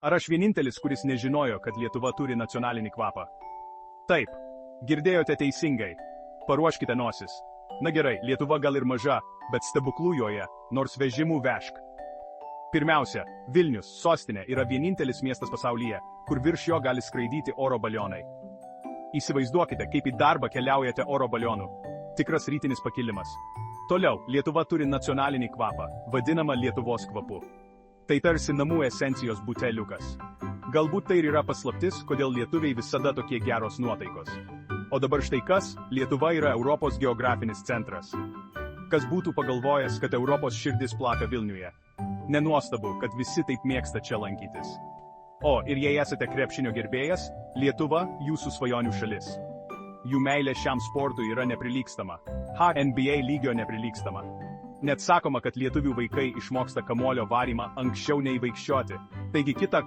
Ar aš vienintelis, kuris nežinojo, kad Lietuva turi nacionalinį kvapą? Taip, girdėjote teisingai. Paruoškite nosis. Na gerai, Lietuva gal ir maža, bet stebuklų joje, nors vežimų vežk. Pirmiausia, Vilnius, sostinė, yra vienintelis miestas pasaulyje, kur virš jo gali skraidyti oro balionai. Įsivaizduokite, kaip į darbą keliaujate oro balionu. Tikras rytinis pakilimas. Toliau, Lietuva turi nacionalinį kvapą, vadinamą Lietuvos kvapu. Tai tarsi namų esencijos buteliukas. Galbūt tai ir yra paslaptis, kodėl lietuviai visada tokie geros nuotaikos. O dabar štai kas, Lietuva yra Europos geografinis centras. Kas būtų pagalvojęs, kad Europos širdis plaka Vilniuje? Nenuostabu, kad visi taip mėgsta čia lankytis. O, ir jei esate krepšinio gerbėjas, Lietuva – jūsų svajonių šalis. Jų meilė šiam sportui yra neprilygstama. NBA lygio neprilygstama. Net sakoma, kad lietuvių vaikai išmoksta kamuolio varymą anksčiau nei vaikščioti. Taigi kitą kartą